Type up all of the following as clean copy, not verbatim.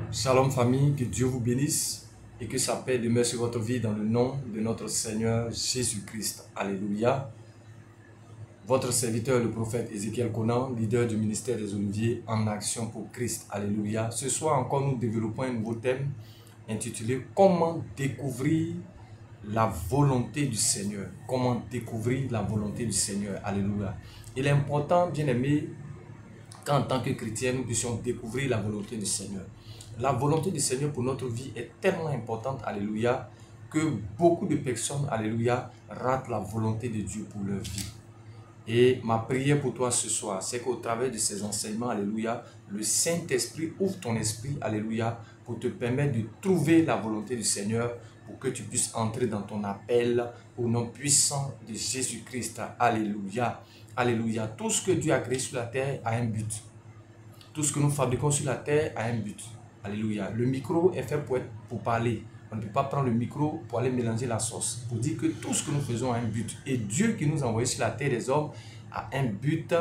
Shalom famille, que Dieu vous bénisse et que sa paix demeure sur votre vie dans le nom de notre Seigneur Jésus-Christ. Alléluia. Votre serviteur, le prophète Ézéchiel Conan, leader du ministère des Oliviers en action pour Christ. Alléluia. Ce soir encore, nous développons un nouveau thème intitulé « Comment découvrir la volonté du Seigneur ». Comment découvrir la volonté du Seigneur. Alléluia. Il est important, bien aimé, qu'en tant que chrétien, nous puissions découvrir la volonté du Seigneur. La volonté du Seigneur pour notre vie est tellement importante, alléluia, que beaucoup de personnes, alléluia, ratent la volonté de Dieu pour leur vie. Et ma prière pour toi ce soir, c'est qu'au travers de ces enseignements, alléluia, le Saint-Esprit ouvre ton esprit, alléluia, pour te permettre de trouver la volonté du Seigneur, pour que tu puisses entrer dans ton appel au nom puissant de Jésus-Christ. Alléluia. Alléluia. Tout ce que Dieu a créé sur la terre a un but. Tout ce que nous fabriquons sur la terre a un but. Alléluia. Le micro est fait pour parler. On ne peut pas prendre le micro pour aller mélanger la sauce. Pour dire que tout ce que nous faisons a un but. Et Dieu qui nous a envoyés sur la terre des hommes a un but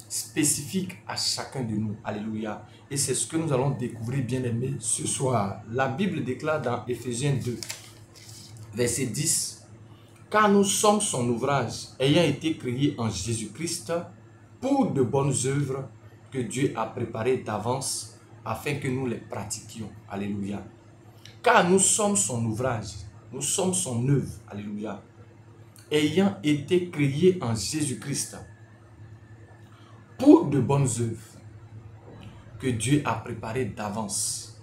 spécifique à chacun de nous. Alléluia. Et c'est ce que nous allons découvrir, bien aimés, ce soir. La Bible déclare dans Éphésiens 2, verset 10, « Car nous sommes son ouvrage, ayant été créés en Jésus-Christ pour de bonnes œuvres que Dieu a préparées d'avance afin que nous les pratiquions. » Alléluia. Car nous sommes son ouvrage, nous sommes son œuvre. Alléluia. Ayant été créés en Jésus-Christ pour de bonnes œuvres que Dieu a préparées d'avance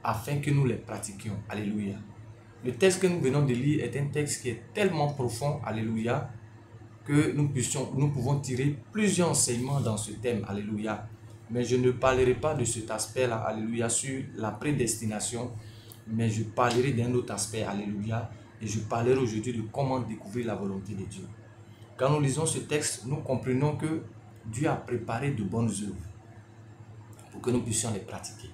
afin que nous les pratiquions. Alléluia. Le texte que nous venons de lire est un texte qui est tellement profond, alléluia, que nous pouvons tirer plusieurs enseignements dans ce thème, alléluia. Mais je ne parlerai pas de cet aspect-là, alléluia, sur la prédestination, mais je parlerai d'un autre aspect, alléluia, et je parlerai aujourd'hui de comment découvrir la volonté de Dieu. Quand nous lisons ce texte, nous comprenons que Dieu a préparé de bonnes œuvres pour que nous puissions les pratiquer.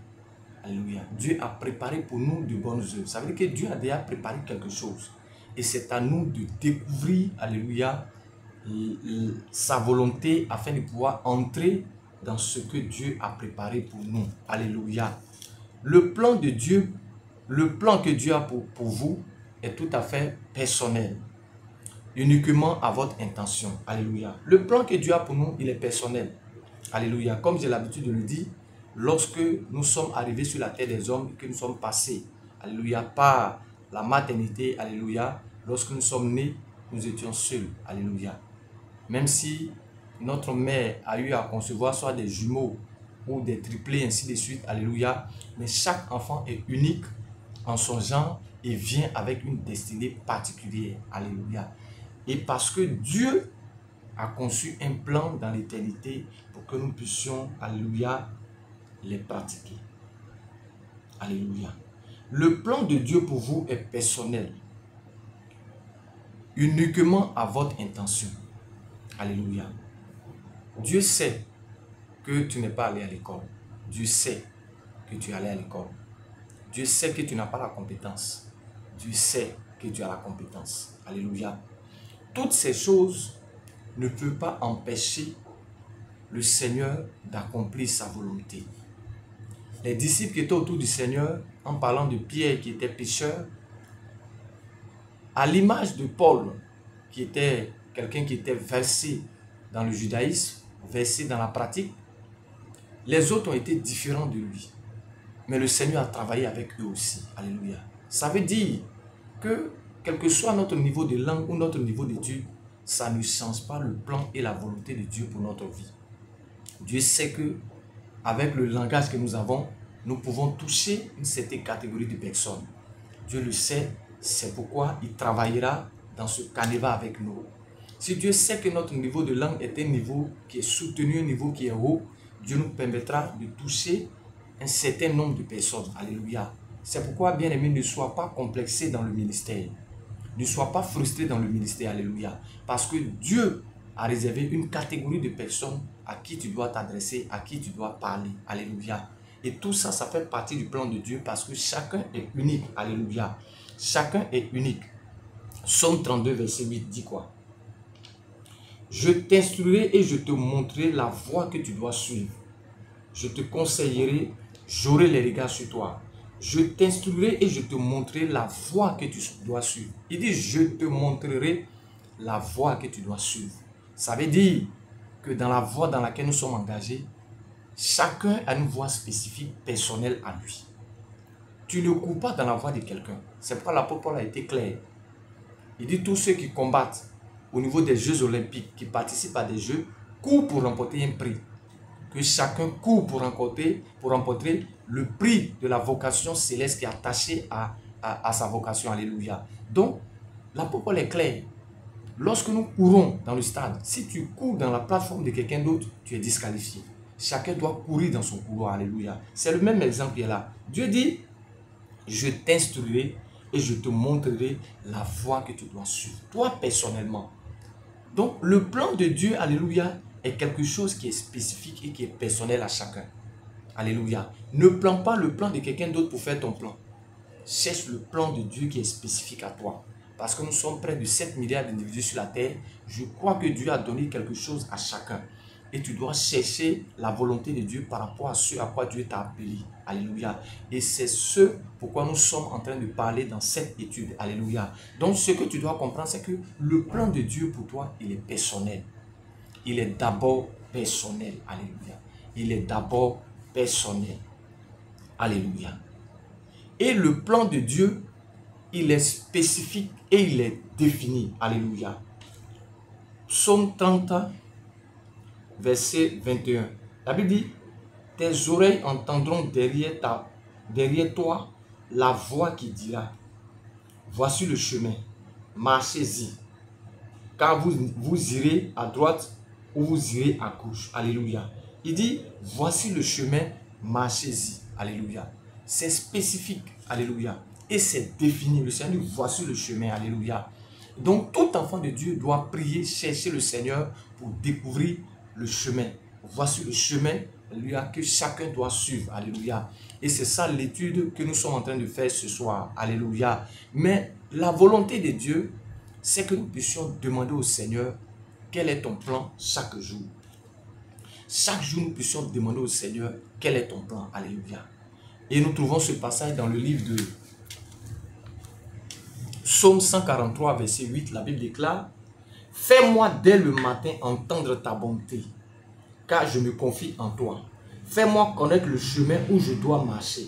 Alléluia. Dieu a préparé pour nous de bonnes œuvres. Ça veut dire que Dieu a déjà préparé quelque chose. Et c'est à nous de découvrir, alléluia, sa volonté afin de pouvoir entrer dans ce que Dieu a préparé pour nous. Alléluia. Le plan de Dieu, le plan que Dieu a pour vous est tout à fait personnel. Uniquement à votre intention. Alléluia. Le plan que Dieu a pour nous, il est personnel. Alléluia. Comme j'ai l'habitude de le dire, lorsque nous sommes arrivés sur la terre des hommes, que nous sommes passés, alléluia, par la maternité, alléluia, lorsque nous sommes nés, nous étions seuls, alléluia. Même si notre mère a eu à concevoir soit des jumeaux ou des triplés, ainsi de suite, alléluia, mais chaque enfant est unique en son genre et vient avec une destinée particulière, alléluia. Et parce que Dieu a conçu un plan dans l'éternité pour que nous puissions, alléluia, les pratiquer. Alléluia. Le plan de Dieu pour vous est personnel. Uniquement à votre intention. Alléluia. Dieu sait que tu n'es pas allé à l'école. Dieu sait que tu es allé à l'école. Dieu sait que tu n'as pas la compétence. Dieu sait que tu as la compétence. Alléluia. Toutes ces choses ne peuvent pas empêcher le Seigneur d'accomplir sa volonté. Les disciples qui étaient autour du Seigneur, en parlant de Pierre qui était pécheur, à l'image de Paul, qui était quelqu'un qui était versé dans le judaïsme, versé dans la pratique, les autres ont été différents de lui. Mais le Seigneur a travaillé avec eux aussi. Alléluia. Ça veut dire que, quel que soit notre niveau de langue ou notre niveau d'étude, ça ne change pas le plan et la volonté de Dieu pour notre vie. Dieu sait que avec le langage que nous avons, nous pouvons toucher une certaine catégorie de personnes. Dieu le sait, c'est pourquoi il travaillera dans ce canevas avec nous. Si Dieu sait que notre niveau de langue est un niveau qui est soutenu, un niveau qui est haut, Dieu nous permettra de toucher un certain nombre de personnes. Alléluia. C'est pourquoi, bien-aimé, ne sois pas complexé dans le ministère. Ne sois pas frustré dans le ministère. Alléluia. Parce que Dieu a réservé une catégorie de personnes à qui tu dois t'adresser, à qui tu dois parler. Alléluia. Et tout ça, ça fait partie du plan de Dieu parce que chacun est unique. Alléluia. Chacun est unique. Psaume 32, verset 8 dit quoi? Je t'instruirai et je te montrerai la voie que tu dois suivre. Je te conseillerai, j'aurai les regards sur toi. Je t'instruirai et je te montrerai la voie que tu dois suivre. Il dit, je te montrerai la voie que tu dois suivre. Ça veut dire que dans la voie dans laquelle nous sommes engagés, chacun a une voie spécifique, personnelle à lui. Tu ne cours pas dans la voie de quelqu'un. C'est pourquoi l'apôtre Paul a été clair. Il dit, tous ceux qui combattent au niveau des Jeux olympiques, qui participent à des Jeux, courent pour remporter un prix. Que chacun court pour remporter le prix de la vocation céleste qui est attaché à sa vocation. Alléluia. Donc, l'apôtre Paul est clair. Lorsque nous courons dans le stade, si tu cours dans la plateforme de quelqu'un d'autre, tu es disqualifié. Chacun doit courir dans son couloir. Alléluia. C'est le même exemple qui est là. Dieu dit, je t'instruirai et je te montrerai la voie que tu dois suivre. Toi, personnellement. Donc, le plan de Dieu, alléluia, est quelque chose qui est spécifique et qui est personnel à chacun. Alléluia. Ne prends pas le plan de quelqu'un d'autre pour faire ton plan. Cherche le plan de Dieu qui est spécifique à toi. Parce que nous sommes près de 7 milliards d'individus sur la terre. Je crois que Dieu a donné quelque chose à chacun. Et tu dois chercher la volonté de Dieu par rapport à ce à quoi Dieu t'a appelé. Alléluia. Et c'est ce pourquoi nous sommes en train de parler dans cette étude. Alléluia. Donc ce que tu dois comprendre, c'est que le plan de Dieu pour toi, il est personnel. Il est d'abord personnel. Alléluia. Il est d'abord personnel. Alléluia. Et le plan de Dieu, il est spécifique et il est défini. Alléluia. Psaume 30, verset 21. La Bible dit, tes oreilles entendront derrière toi la voix qui dira, voici le chemin, marchez-y, car vous irez à droite ou vous irez à gauche. Alléluia. Il dit, voici le chemin, marchez-y. Alléluia. C'est spécifique. Alléluia. Et c'est défini. Le Seigneur dit, voici le chemin. Alléluia. Donc, tout enfant de Dieu doit prier, chercher le Seigneur pour découvrir le chemin. Voici le chemin, alléluia, que chacun doit suivre. Alléluia. Et c'est ça l'étude que nous sommes en train de faire ce soir. Alléluia. Mais la volonté de Dieu, c'est que nous puissions demander au Seigneur quel est ton plan chaque jour. Chaque jour, nous puissions demander au Seigneur quel est ton plan. Alléluia. Et nous trouvons ce passage dans le livre de Psaume 143, verset 8. La Bible déclare, « Fais-moi dès le matin entendre ta bonté, car je me confie en toi. Fais-moi connaître le chemin où je dois marcher. »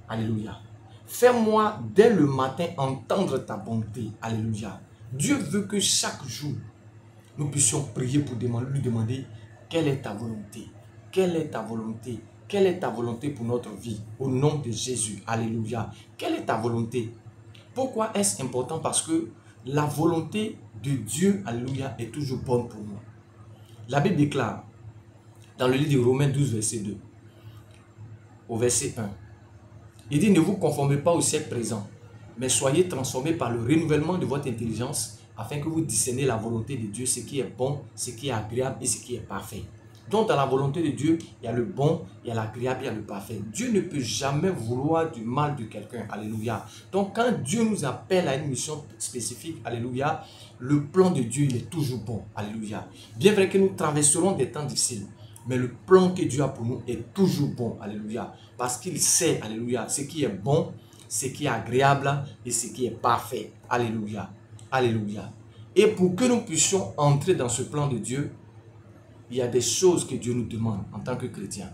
Alléluia. Fais-moi dès le matin entendre ta bonté. Alléluia. Dieu veut que chaque jour, nous puissions prier pour lui demander quelle est ta volonté. Quelle est ta volonté? Quelle est ta volonté pour notre vie? Au nom de Jésus. Alléluia. Quelle est ta volonté? Pourquoi est-ce important? Parce que la volonté de Dieu, alléluia, est toujours bonne pour nous. La Bible déclare, dans le livre de Romains 12, verset 2, au verset 1, il dit, ne vous conformez pas au siècle présent, mais soyez transformés par le renouvellement de votre intelligence, afin que vous discerniez la volonté de Dieu, ce qui est bon, ce qui est agréable et ce qui est parfait. Donc dans la volonté de Dieu, il y a le bon, il y a l'agréable, il y a le parfait. Dieu ne peut jamais vouloir du mal de quelqu'un. Alléluia. Donc quand Dieu nous appelle à une mission spécifique, alléluia, le plan de Dieu, il est toujours bon. Alléluia. Bien vrai que nous traverserons des temps difficiles, mais le plan que Dieu a pour nous est toujours bon. Alléluia. Parce qu'il sait, alléluia, ce qui est bon, ce qui est agréable et ce qui est parfait. Alléluia. Alléluia. Et pour que nous puissions entrer dans ce plan de Dieu, il y a des choses que Dieu nous demande en tant que chrétiens.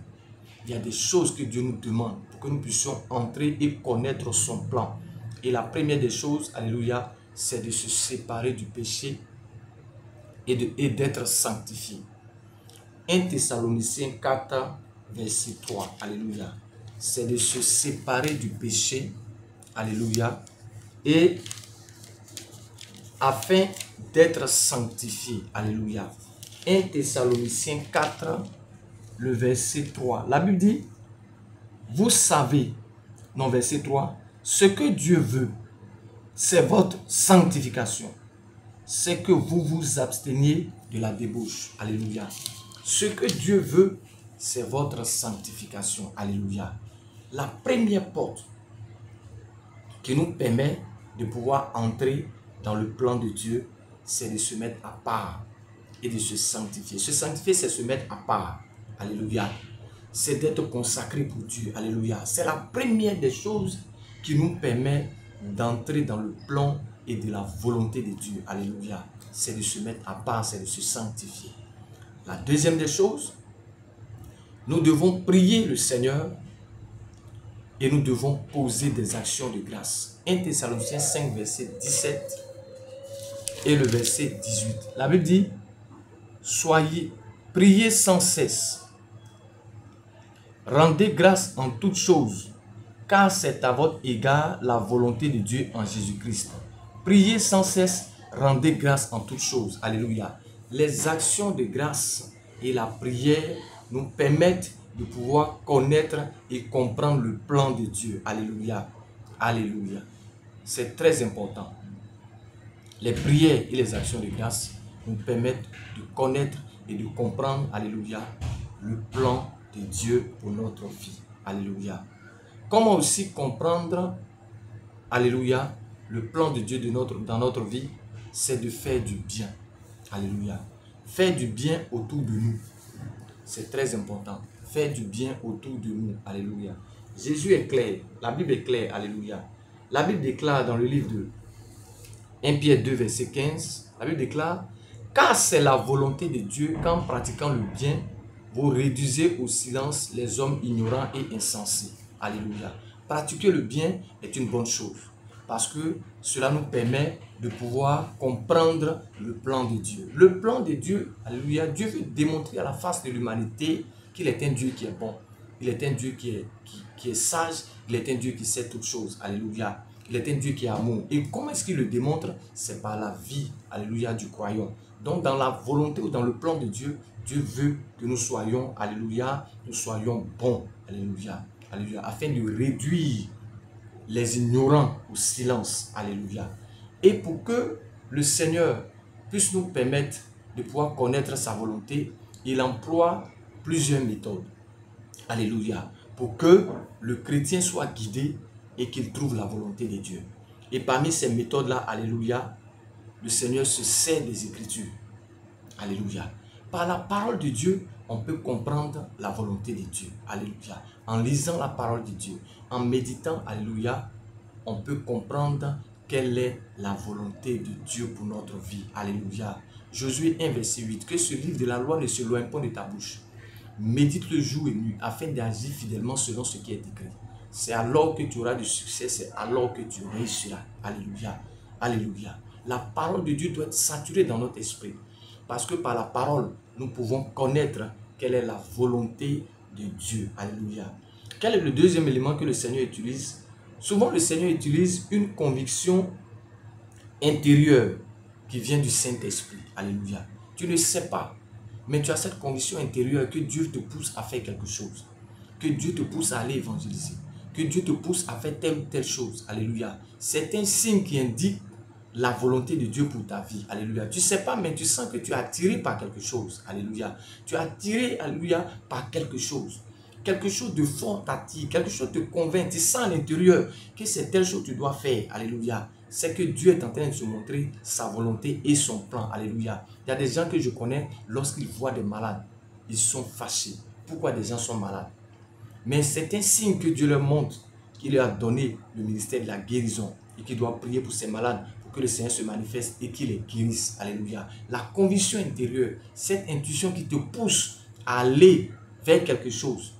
Il y a des choses que Dieu nous demande pour que nous puissions entrer et connaître son plan. Et la première des choses, alléluia, c'est de se séparer du péché et d'être sanctifié. 1 Thessaloniciens 4, verset 3, alléluia. C'est de se séparer du péché, alléluia, et afin d'être sanctifié, alléluia. 1 Thessaloniciens 4, le verset 3. La Bible dit, vous savez, non, verset 3, ce que Dieu veut, c'est votre sanctification. C'est que vous vous absteniez de la débauche. Alléluia. Ce que Dieu veut, c'est votre sanctification. Alléluia. La première porte qui nous permet de pouvoir entrer dans le plan de Dieu, c'est de se mettre à part et de se sanctifier. Se sanctifier, c'est se mettre à part. Alléluia. c'est d'être consacré pour Dieu. Alléluia. C'est la première des choses qui nous permet d'entrer dans le plan et de la volonté de Dieu. Alléluia. C'est de se mettre à part, c'est de se sanctifier. La deuxième des choses, nous devons prier le Seigneur et nous devons poser des actions de grâce. 1 Thessaloniciens 5, verset 17 et le verset 18. La Bible dit, priez sans cesse, rendez grâce en toutes choses, car c'est à votre égard la volonté de Dieu en Jésus-Christ. Priez sans cesse, rendez grâce en toutes choses. Alléluia. Les actions de grâce et la prière nous permettent de pouvoir connaître et comprendre le plan de Dieu. Alléluia. Alléluia. C'est très important. Les prières et les actions de grâce nous permettent de connaître et de comprendre, alléluia, le plan de Dieu pour notre vie. Alléluia. Comment aussi comprendre, alléluia, le plan de Dieu dans notre vie, c'est de faire du bien. Alléluia. Faire du bien autour de nous. C'est très important. Faire du bien autour de nous. Alléluia. Jésus est clair. La Bible est claire. Alléluia. La Bible déclare dans le livre de 1 Pierre 2, verset 15, la Bible déclare, car c'est la volonté de Dieu qu'en pratiquant le bien, vous réduisez au silence les hommes ignorants et insensés. Alléluia. Pratiquer le bien est une bonne chose parce que cela nous permet de pouvoir comprendre le plan de Dieu. Le plan de Dieu, alléluia, Dieu veut démontrer à la face de l'humanité qu'il est un Dieu qui est bon. Il est un Dieu qui est sage, il est un Dieu qui sait toutes choses. Alléluia. Il est un Dieu qui est amour. Et comment est-ce qu'il le démontre? C'est par la vie, alléluia, du croyant. Donc dans la volonté ou dans le plan de Dieu, Dieu veut que nous soyons, alléluia, nous soyons bons, alléluia, alléluia, afin de réduire les ignorants au silence, alléluia. Et pour que le Seigneur puisse nous permettre de pouvoir connaître sa volonté, il emploie plusieurs méthodes, alléluia, pour que le chrétien soit guidé et qu'il trouve la volonté de Dieu. Et parmi ces méthodes-là, alléluia, le Seigneur se sert des Écritures. Alléluia. Par la parole de Dieu, on peut comprendre la volonté de Dieu. Alléluia. En lisant la parole de Dieu, en méditant, alléluia, on peut comprendre quelle est la volonté de Dieu pour notre vie. Alléluia. Josué 1, verset 8. Que ce livre de la loi ne s'éloigne pas de ta bouche. Médite le jour et nuit afin d'agir fidèlement selon ce qui est écrit. C'est alors que tu auras du succès, c'est alors que tu réussiras. Alléluia. Alléluia. La parole de Dieu doit être saturée dans notre esprit. Parce que par la parole, nous pouvons connaître quelle est la volonté de Dieu. Alléluia. Quel est le deuxième élément que le Seigneur utilise? Souvent, le Seigneur utilise une conviction intérieure qui vient du Saint-Esprit. Alléluia. Tu ne sais pas, mais tu as cette conviction intérieure que Dieu te pousse à faire quelque chose. Que Dieu te pousse à aller évangéliser. Que Dieu te pousse à faire telle ou telle chose. Alléluia. C'est un signe qui indique la volonté de Dieu pour ta vie. Alléluia. Tu ne sais pas, mais tu sens que tu es attiré par quelque chose. Alléluia. Tu es attiré, alléluia, par quelque chose. Quelque chose de fort t'attire. Quelque chose te convainc. Tu sens à l'intérieur que c'est telle chose que tu dois faire. Alléluia. C'est que Dieu est en train de se montrer sa volonté et son plan. Alléluia. Il y a des gens que je connais, lorsqu'ils voient des malades, ils sont fâchés. Pourquoi des gens sont malades? Mais c'est un signe que Dieu leur montre qu'il leur a donné le ministère de la guérison et qu'il doit prier pour ces malades pour que le Seigneur se manifeste et qu'il les guérisse. Alléluia. La conviction intérieure, cette intuition qui te pousse à aller vers quelque chose,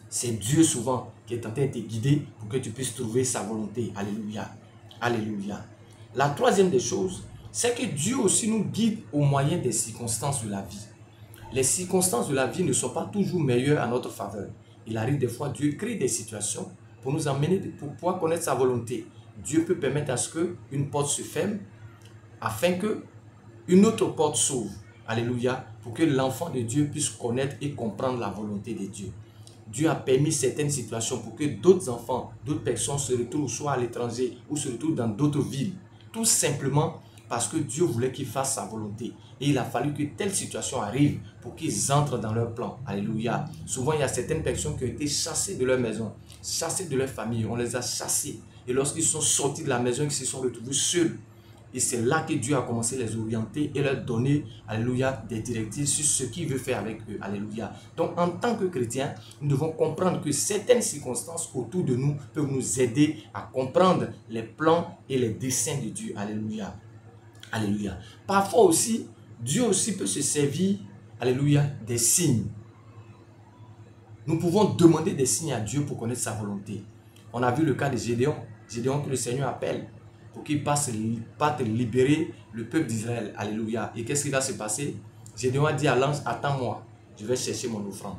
c'est Dieu souvent qui est en train de te guider pour que tu puisses trouver sa volonté. Alléluia. Alléluia. La troisième des choses, c'est que Dieu aussi nous guide au moyen des circonstances de la vie. Les circonstances de la vie ne sont pas toujours meilleures à notre faveur. Il arrive des fois, Dieu crée des situations pour nous emmener, pour pouvoir connaître sa volonté. Dieu peut permettre à ce qu'une porte se ferme afin qu'une autre porte s'ouvre. Alléluia. Pour que l'enfant de Dieu puisse connaître et comprendre la volonté de Dieu. Dieu a permis certaines situations pour que d'autres enfants, d'autres personnes se retrouvent soit à l'étranger ou se retrouvent dans d'autres villes. Tout simplement parce que Dieu voulait qu'ils fassent sa volonté. Et il a fallu que telle situation arrive pour qu'ils entrent dans leur plan. Alléluia. Souvent, il y a certaines personnes qui ont été chassées de leur maison, chassées de leur famille. On les a chassés. Et lorsqu'ils sont sortis de la maison, ils se sont retrouvés seuls. Et c'est là que Dieu a commencé à les orienter et leur donner, alléluia, des directives sur ce qu'il veut faire avec eux. Alléluia. Donc, en tant que chrétiens, nous devons comprendre que certaines circonstances autour de nous peuvent nous aider à comprendre les plans et les desseins de Dieu. Alléluia. Alléluia. Parfois aussi, Dieu aussi peut se servir, alléluia, des signes. Nous pouvons demander des signes à Dieu pour connaître sa volonté. On a vu le cas de Gédéon. Gédéon que le Seigneur appelle pour qu'il parte libérer le peuple d'Israël. Alléluia. Et qu'est-ce qui va se passer? Gédéon a dit à l'ange, attends-moi, je vais chercher mon offrande.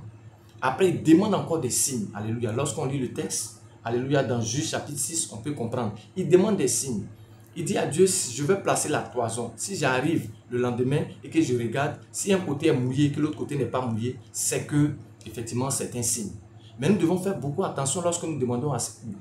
Après, il demande encore des signes. Alléluia. Lorsqu'on lit le texte, alléluia, dans Juge chapitre 6, on peut comprendre. Il demande des signes. Il dit à Dieu, je vais placer la toison. Si j'arrive le lendemain et que je regarde, si un côté est mouillé et que l'autre côté n'est pas mouillé, c'est que, effectivement, c'est un signe. Mais nous devons faire beaucoup attention lorsque nous demandons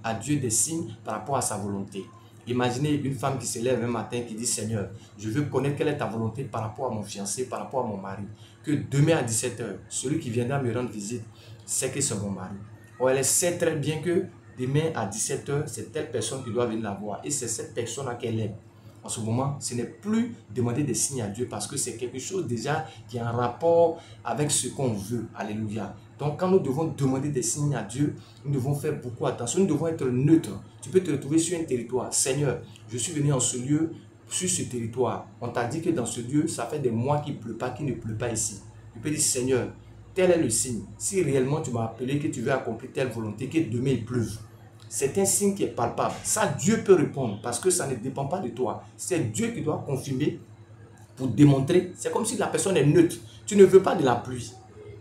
à Dieu des signes par rapport à sa volonté. Imaginez une femme qui se lève un matin qui dit, Seigneur, je veux connaître quelle est ta volonté par rapport à mon fiancé, par rapport à mon mari. Que demain à 17 h, celui qui viendra me rendre visite, sait que c'est mon mari. Or, elle sait très bien que demain à 17 h, c'est telle personne qui doit venir la voir. Et c'est cette personne-là qu'elle aime. En ce moment, ce n'est plus demander des signes à Dieu parce que c'est quelque chose déjà qui est en rapport avec ce qu'on veut. Alléluia. Donc, quand nous devons demander des signes à Dieu, nous devons faire beaucoup attention. Nous devons être neutres. Tu peux te retrouver sur un territoire. Seigneur, je suis venu en ce lieu, sur ce territoire. On t'a dit que dans ce lieu, ça fait des mois qu'il ne pleut pas, qu'il ne pleut pas ici. Tu peux dire, Seigneur, tel est le signe. Si réellement tu m'as appelé, que tu veux accomplir telle volonté, que demain il pleuve. C'est un signe qui est palpable. Ça, Dieu peut répondre parce que ça ne dépend pas de toi. C'est Dieu qui doit confirmer pour démontrer. C'est comme si la personne est neutre. Tu ne veux pas de la pluie.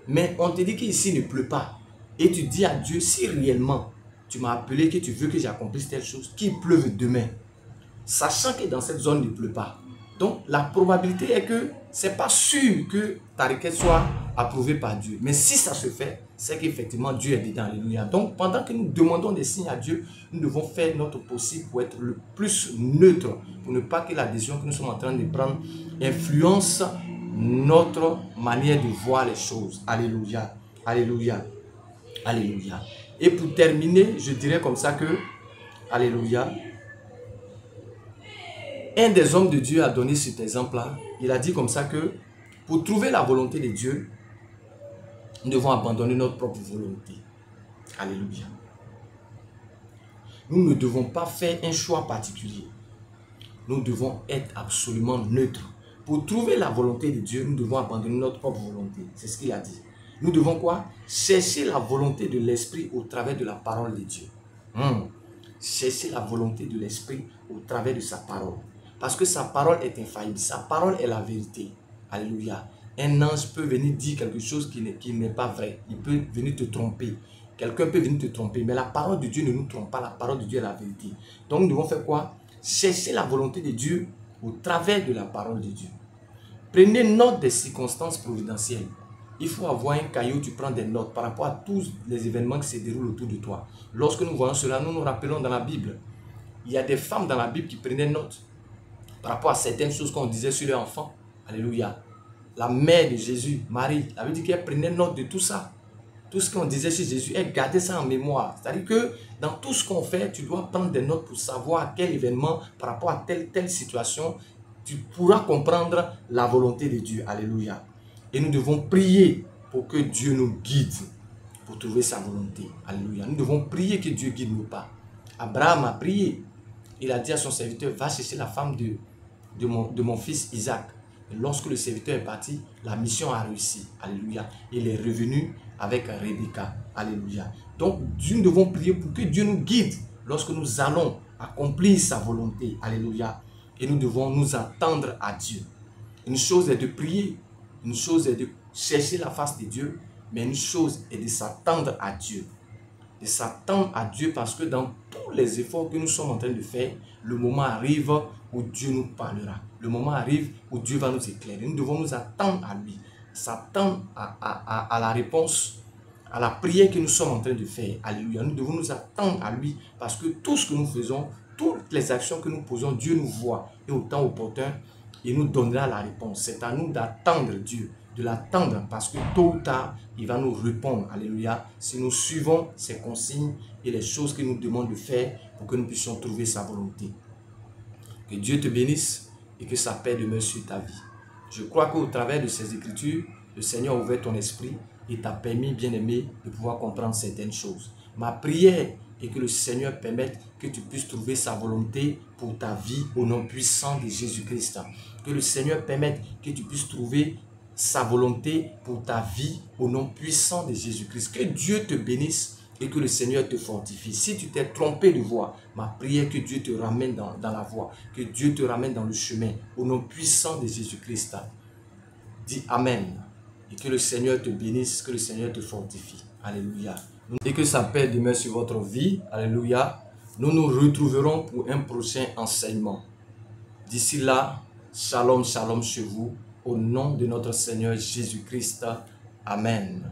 Mais on te dit qu'ici ne pleut pas. Et tu dis à Dieu, si réellement tu m'as appelé, que tu veux que j'accomplisse telle chose, qu'il pleuve demain. Sachant que dans cette zone, il ne pleut pas. Donc, la probabilité est que ce n'est pas sûr que ta requête soit approuvée par Dieu. Mais si ça se fait, c'est qu'effectivement Dieu est dedans. Alléluia. Donc, pendant que nous demandons des signes à Dieu, nous devons faire notre possible pour être le plus neutre, pour ne pas que la décision que nous sommes en train de prendre influence notre manière de voir les choses. Alléluia. Alléluia. Alléluia. Et pour terminer, je dirais comme ça que, alléluia, un des hommes de Dieu a donné cet exemple-là. Il a dit comme ça que pour trouver la volonté de Dieu, nous devons abandonner notre propre volonté. Alléluia. Nous ne devons pas faire un choix particulier. Nous devons être absolument neutres. Pour trouver la volonté de Dieu, nous devons abandonner notre propre volonté. C'est ce qu'il a dit. Nous devons quoi? Chercher la volonté de l'Esprit au travers de la parole de Dieu. Chercher la volonté de l'Esprit au travers de sa parole. Parce que sa parole est infaillible. Sa parole est la vérité. Alléluia. Un ange peut venir dire quelque chose qui n'est pas vrai. Il peut venir te tromper. Quelqu'un peut venir te tromper. Mais la parole de Dieu ne nous trompe pas. La parole de Dieu est la vérité. Donc nous devons faire quoi? Chercher la volonté de Dieu au travers de la parole de Dieu. Prenez note des circonstances providentielles. Il faut avoir un cahier où tu prends des notes par rapport à tous les événements qui se déroulent autour de toi. Lorsque nous voyons cela, nous nous rappelons dans la Bible. Il y a des femmes dans la Bible qui prenaient note par rapport à certaines choses qu'on disait sur leurs enfants. Alléluia. La mère de Jésus, Marie, elle avait dit qu'elle prenait note de tout ça. Tout ce qu'on disait sur Jésus, elle gardait ça en mémoire. C'est-à-dire que dans tout ce qu'on fait, tu dois prendre des notes pour savoir à quel événement, par rapport à telle situation, tu pourras comprendre la volonté de Dieu. Alléluia. Et nous devons prier pour que Dieu nous guide pour trouver sa volonté. Alléluia. Nous devons prier que Dieu guide nos pas. Abraham a prié. Il a dit à son serviteur, va chercher la femme de mon fils Isaac. Et lorsque le serviteur est parti, la mission a réussi. Alléluia. Il est revenu avec Rebecca. Alléluia. Donc, nous devons prier pour que Dieu nous guide lorsque nous allons accomplir sa volonté. Alléluia. Et nous devons nous attendre à Dieu. Une chose est de prier. Une chose est de chercher la face de Dieu. Mais une chose est de s'attendre à Dieu. De s'attendre à Dieu parce que dans tous les efforts que nous sommes en train de faire, le moment arrive où Dieu nous parlera. Le moment arrive où Dieu va nous éclairer. Nous devons nous attendre à lui. S'attendre à la réponse, à la prière que nous sommes en train de faire. Alléluia. Nous devons nous attendre à lui parce que tout ce que nous faisons, toutes les actions que nous posons, Dieu nous voit. Et au temps opportun, il nous donnera la réponse. C'est à nous d'attendre Dieu, de l'attendre parce que tôt ou tard, il va nous répondre. Alléluia. Si nous suivons ses consignes et les choses qu'il nous demande de faire pour que nous puissions trouver sa volonté. Que Dieu te bénisse et que sa paix demeure sur ta vie. Je crois qu'au travers de ces écritures, le Seigneur a ouvert ton esprit et t'a permis, bien-aimé, de pouvoir comprendre certaines choses. Ma prière est que le Seigneur permette que tu puisses trouver sa volonté pour ta vie au nom puissant de Jésus-Christ. Que le Seigneur permette que tu puisses trouver sa volonté pour ta vie au nom puissant de Jésus-Christ. Que Dieu te bénisse et que le Seigneur te fortifie. Si tu t'es trompé de voie, ma prière est que Dieu te ramène dans la voie, que Dieu te ramène dans le chemin au nom puissant de Jésus-Christ. Dis Amen. Et que le Seigneur te bénisse, que le Seigneur te fortifie. Alléluia. Et que sa paix demeure sur votre vie. Alléluia. Nous nous retrouverons pour un prochain enseignement. D'ici là, shalom, shalom chez vous. Au nom de notre Seigneur Jésus-Christ. Amen.